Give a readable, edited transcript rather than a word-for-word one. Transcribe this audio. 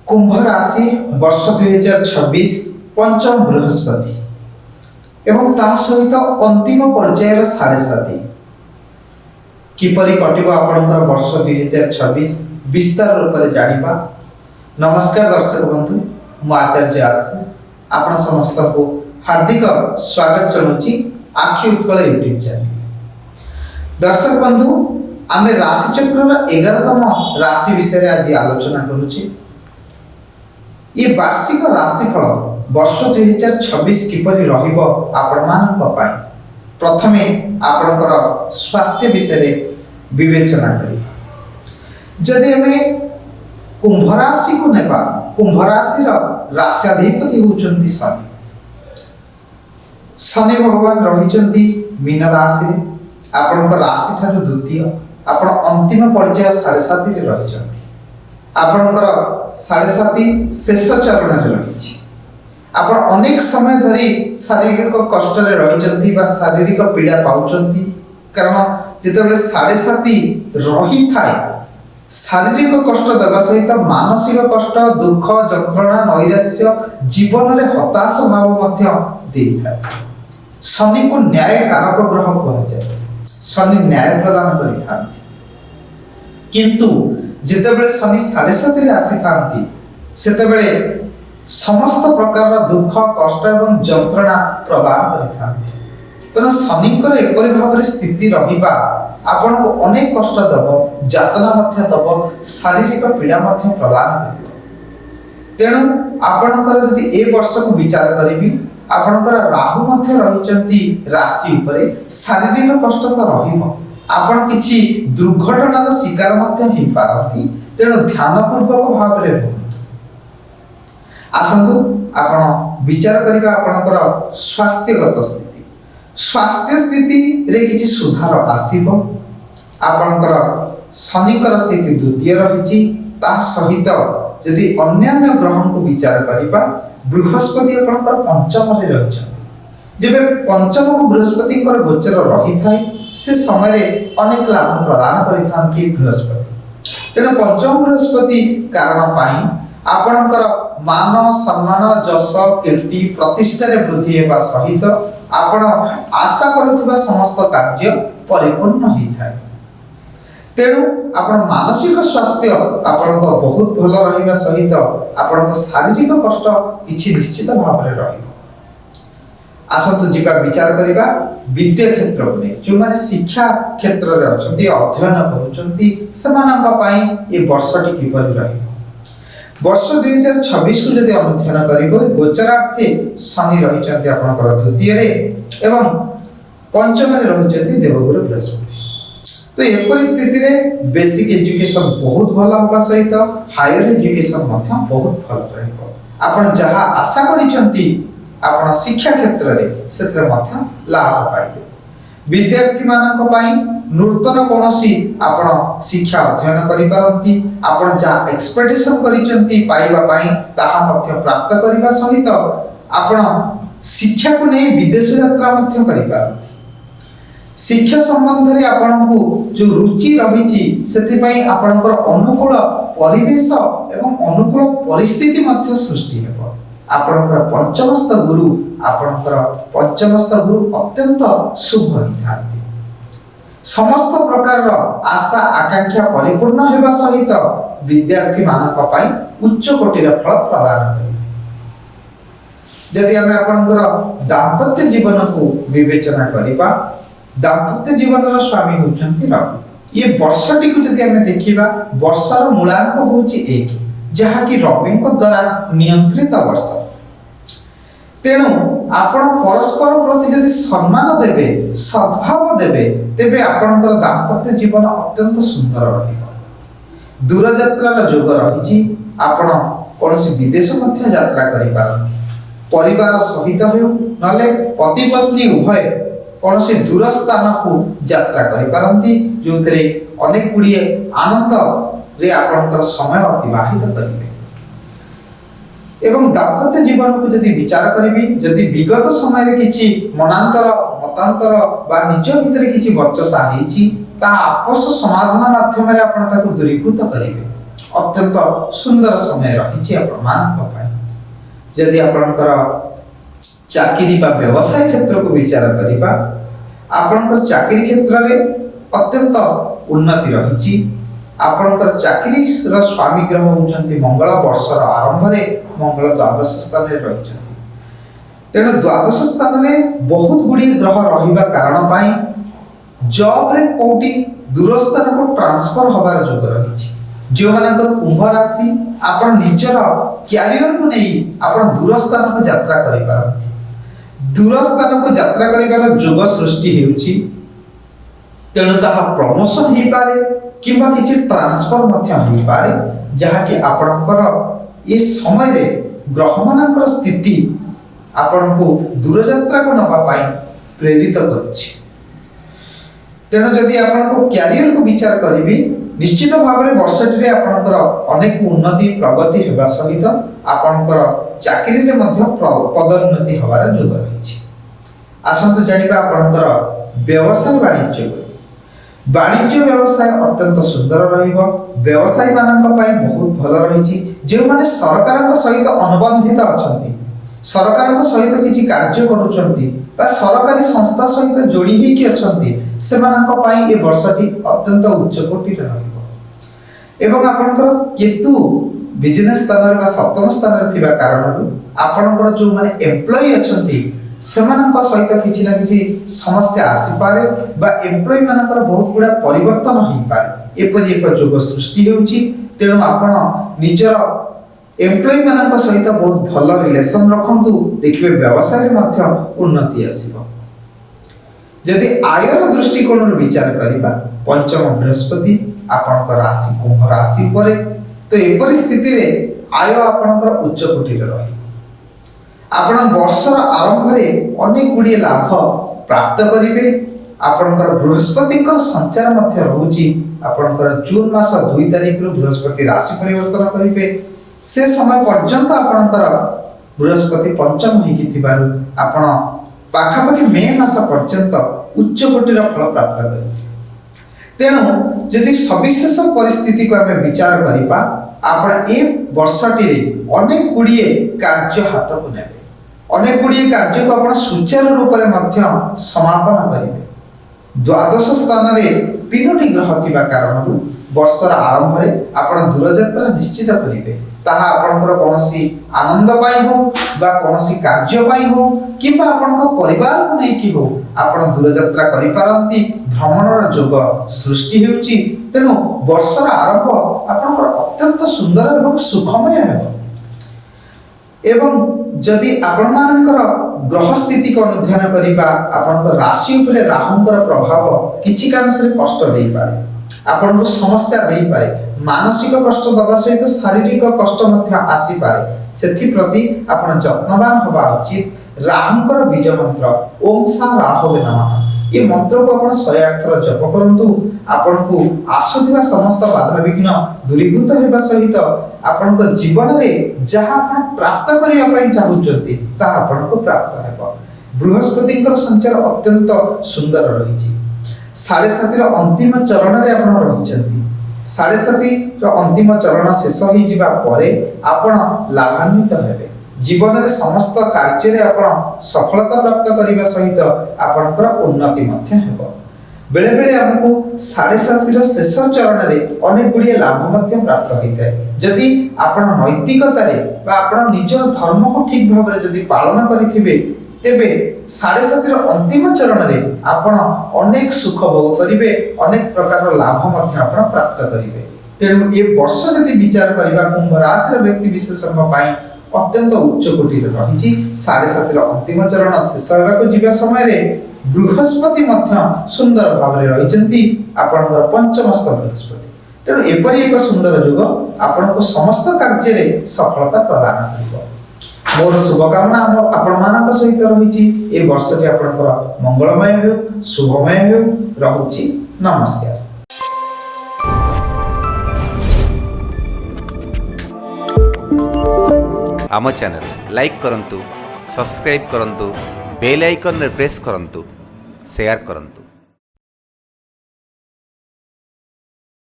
कुंभ राशि वर्ष 2026 पंचम बृहस्पति एवं ता सहित अंतिम पर्यायर 7.5 किपरि कटिब आपणकर वर्ष 2026 विस्तार रूप में जानिबा। नमस्कार दर्शक बंधु, मु आचार्य आशीष आपण समस्त को हार्दिक स्वागत जनाउछि आखि उत्कल यूट्यूब चैनल। दर्शक बंधु, आमे राशि चक्र 11तम राशि विषय आज आलोचना करूछि। ये वार्षिक राशिफल वर्ष 2026 किपरि रहिबो आपण मानक पाई प्रथमे आपणकर स्वास्थ्य विषय विवेचना करी। जदि हमें कुंभ राशि को नेबा, कुंभ राशि राश्याधिपति होचंती शनि। शनि भगवान रहिचंती मीन राशि, आपणकर राशि ठाରୁ द्वितीय आपण अंतिम पर्याय 7.5 रे रहिचंती। आपणकर 7.5 शेष चरण रे रहिछि। आपण अनेक समय धरी शारीरिक कष्ट रे रहिचंती बा शारीरिक पीड़ा पाउचंती, कारण जेतेबेले 7.5 रही थाए शारीरिक कष्ट देवा सहित मानसिक कष्ट, दुख, जंत्रणा, नैराश्य, जीवन रे हताश भाव मध्य देई थाए। शनि को न्याय कारक ग्रह कहा जाए। शनि न्याय प्रदान करि थांती, किंतु जेतेबेले शनि 7.5 रे आसी थांती सेतेबेले समस्त प्रकार दुख, कष्ट एवं जंत्रणा प्रदान करि थांती। तेणु शनिकर एपरि भाव स्थिति रहिबा आपण को अनेक कष्ट दब, यातना मध्य दब, शारीरिक पीड़ा मध्य प्रदान करिब। तेणु आपणकर जदि ए वर्ष को विचार करिबी, आपणकर राहु मध्य रहिचंती राशि उपरे, शारीरिक कष्ट तो रहिबो, आपण किछि दुर्घटनार शिकार मध्य हेइ पारती। तेणु ध्यान पूर्वक भाव रे रहंतु। आसंतु आपण विचार करिबा आपणकर स्वास्थ्यगत स्थिति। स्वास्थ्य स्थिति रे किछि सुधार आसीबो। आपणकर शनिकर स्थिति द्वितीय रहिछि, ता सहित यदि अन्यान्य ग्रह को विचार करिबा, बृहस्पति आपणकर पंचम रे रहिछन्ति। जेबे पंचम को बृहस्पति कर गोचर रही थाए से समय रे अनेक लाभ प्रदान करि थांती बृहस्पति। तेणु पंचम बृहस्पति कारण पाई आपणकर मान, सम्मान, यश, कीर्ति, प्रतिष्ठा रे वृद्धि हेबा सहित आपण आशा करुथिबा समस्त कार्य परिपूर्ण होई थाए। तेणु आपण मानसिक स्वास्थ्य आपण को बहुत भल रहिबा सहित आपण को शारीरिक कष्ट किछि निश्चित भाव रे रहिबो। आसंतु जीवा विचार करिबा विद्या क्षेत्र में जो माने शिक्षा क्षेत्र रे अछंती, अध्ययन करूचंती, सेमानक पई ए वर्षटी किपरि रहिबो। वर्ष 2026 को यदि अध्ययन करिबो, गोचरार्थे शनि रहिचंती आपनकर द्वितीय रे एवं पंचम रे रहिचंती देवगुरु बृहस्पति। तो ए परिस्थिति रे बेसिक एजुकेशन बहुत भला होबा सहित हायर एजुकेशन मध्य बहुत भल रहइबो। आपण जहा आशा करिचंती आपण शिक्षा क्षेत्र रे सेत्र मध्य लाभ पाइबे। विद्यार्थी मानक पई नूतन कोनोसी आपण शिक्षा अध्ययन करि पारंती, आपण जा एक्सपेक्टेशन करिचंती पाइबा पई ताहा मध्य प्राप्त करिबा सहित आपण शिक्षा को नै विदेश यात्रा मध्य करि पारंती। शिक्षा संबंध रे आपण को जो रुचि रहिछि सेति पई आपणकर अनुकूल परिवेश एवं अनुकूल परिस्थिति मध्य सृष्टि हेबो। आपणकर पंचमस्त गुरु, आपणकर पंचमस्त गुरु अत्यंत शुभ होइथांती। समस्त प्रकार आशा आकांक्षा परिपूर्ण हेबा सहित विद्यार्थी मानक पई उच्च कोटिर फल प्रदान करिबे। यदि हमें आपणकर दाम्पत्य जीवन को विवेचना करिबा, दाम्पत्य जीवन स्वामी होचंती राहु। ये वर्षटी को यदि हमें देखिबा, वर्षर मूलांक होची 1, जहा कि रवि को द्वारा नियंत्रित वर्ष। तेणु आपण परस्पर प्रति यदि सम्मान देबे, सद्भाव देबे, तेबे आपणकर दाम्पत्य जीवन अत्यंत सुंदर रहिबो। दूर यात्रार योग रहिछि, आपण कोनसी विदेश मध्य यात्रा करि पारंती। परिवार सहित हेउ नले पति पत्नी उभय कोनसी दूर स्थान को यात्रा करि पारंती, जोथरे अनेक गुड़िए आनंद रे आपणकर समय अतिबाहित करिवे। एवं दाम्पत्य जीवन को यदि विचार करिबी, यदि विगत समय रे किछि मनांतर मतांतर बा निज भितर किछि बचसा हेछि, ता आपस समाधान माध्यम रे आपण ताको दूरीभूत करिवे। अत्यंत सुंदर समय रही जदि आपणकर चाकरी बा व्यवसाय क्षेत्र को विचार करबा आपणकर चाकरी क्षेत्र में अत्यंत उन्नति रही आपणकर चाकरी स्वामी ग्रह होउचंती मंगल वर्षर आरंभ में मंगल द्वादश स्थान में रही तेणु द्वादश स्थान में बहुत गुड़ी ग्रह रहिबा कारण पाई जॉब रे कोटी दूर स्थान को ट्रांसफर होबार जोग रही जो मानकर कुंभ राशि आपण निजर कैरियर को नहीं आपण दूर स्थान को यात्रा करि पारथि दूर स्थान को यात्रा करिबार जोग सृष्टि हेउची तेणु ताहा प्रमोशन ही पारे किंबा किछि ट्रांसफर मध्य ही पारे जहा कि आपणकर ये समय रे ग्रह मानकर स्थिति आपण को दूर यात्रा को नबा पाई प्रेरित करूछि तेणु जदि आपण को कैरियर को विचार करिबी निश्चित भाव में वर्षटी रे आपणकर अनेक उन्नति प्रगति हेबा सहित आपणकर चाकरी रे मध्य पदोन्नति होबार जोग रही आसंतु जानिबा आपणकर व्यवसाय वाणिज्य व्यवसाय अत्यंत सुंदर रहिबो व्यवसायी मानक पई बहुत भल रही जे माने सरकार सहित अनुबंधित अछंती सरकार सहित किछि कार्य करूछंती बा सरकारी संस्था सहित जोड़ी ही कि अछंती सेमानक पई ए वर्षटी अत्यंत उच्च कोटि रहिबो एवं आपनकर केतु बिजनेस स्थान रे बा सप्तम स्थान रे थिबा कारणरू आपनकर जो माने एम्प्लॉय अछंती सेमानक सहित किछि ना किछि समस्या आसी पारे बा एम्प्लॉय मानकर बहुत गुडा परिवर्तन होई पारे एपरि एक जोग सृष्टि हेउची तेणु आपण निजर एम्प्लॉय मानक सहित बहुत भल रिलेशन रखंतु देखिबे व्यवसाय रे मध्य उन्नति आसीबो जदि आयर दृष्टिकोण रे विचार करिबा पंचम बृहस्पति आपनकर राशि कुंभ राशि परे तो ए परिस्थिति रे आय आपनकर उच्च कोटि रे रही आपण वर्षर आरंभ रे अनेक गुडी लाभ प्राप्त करिवे आपनकर बृहस्पति को संचार मध्य रहउची आपनकर जून मास 2 तारिख रो बृहस्पति राशि परिवर्तन करिवे से समय पर्यंत आपनकर बृहस्पति पंचम होइकी थिबारु आपण पाखापाखि मे मास पर्यंत उच्च कोटिर फल प्राप्त करिवे तेणु यदि सविशेष परिस्थिति को आमे विचार करिबा आपण ए वर्षटी रे अनेक गुडिए कार्य हाथ को नेबे अनेक गुडिए कार्य को आपण सुचारू रूप रे मध्य समापन करिवे द्वादश स्थान रे तीनोटी ग्रह थिबा कारणरू वर्षर आरंभ रे आपण दूर यात्रा निश्चित करिवे ताहा आपनकर कोनोसी आनंद पाई हो बा कोनोसी कार्य पाई हो किबा आपनका परिवार को नै कि हो आपण दूर यात्रा करि पारंती भ्रमणर जोग सृष्टि हेउची तेनु वर्षर आरंभ आपनकर अत्यंत सुंदर एवं सुखमय हेबो एवं जदि आपण मानकर ग्रह स्थिति को अध्ययन करिबा आपनकर राशि उपरे राहुंकर प्रभाव किछि कांश रे कष्ट देई पारे आपन को समस्या देई पारे मानसिक कष्ट दबा सहित शारीरिक कष्ट मध्य आसी पारे सेथि प्रति आपण जत्नवान होबा उचित राहुंकर बीज मंत्र ओम सा राहवे नमः ये मंत्र को आपण 108 थर जप करंतु आपण को आसुथिबा समस्त बाधा विघ्न दूरीभूत हेबा सहित आपण को जीवन रे जहा आपण प्राप्त करिया पई चाहुचंती ता आपण को प्राप्त हेबो बृहस्पतिकर संचार अत्यंत सुंदर रहिछि 7.5 रो अंतिम चरण रे आपण रहिचंती 7.5 रो अंतिम चरण शेष होई जिबा परे आपण लाभान्वित हेबे जीवन रे समस्त कार्य रे आपण सफलता प्राप्त करिबा सहित आपनकर उन्नति मध्य हेबो बेले बेले हमकु 7.5 रो शेष चरण रे अनेक गुडिए लाभ मध्य प्राप्त होइतै जदि आपण नैतिकता रे बा आपण निजर धर्म को ठीक भाव रे जदि पालन करिथिबे तेबे 7.5 रो अंतिम चरण रे आपण अनेक सुख भोग करिवे अनेक प्रकार लाभ मध्य आपण प्राप्त करिवे तेणु ए वर्ष जदि विचार करिबा कुंभ राशि रो व्यक्ति विशेषज्ञ पाई अत्यंत उच्च कोटि रे रहिछि 7.5 रो अंतिम चरण शेष होबा को जिबा समय रे बृहस्पति मध्य सुंदर भाव रे रहिचंती आपनकर पंचमस्त बृहस्पति तेणु एपरि एक सुंदर युग आपनको समस्त कार्य रे सफलता प्रदान करिवो मोर शुभकामना आपण मानक सहित रहिछि ए वर्ष के आपनकर मंगलमय हो शुभमय हो रहुछि नमस्कार। आम चैनल लाइक करंतु सब्सक्राइब करंतु बेल आइकन रे प्रेस करंतु शेयर करंतु।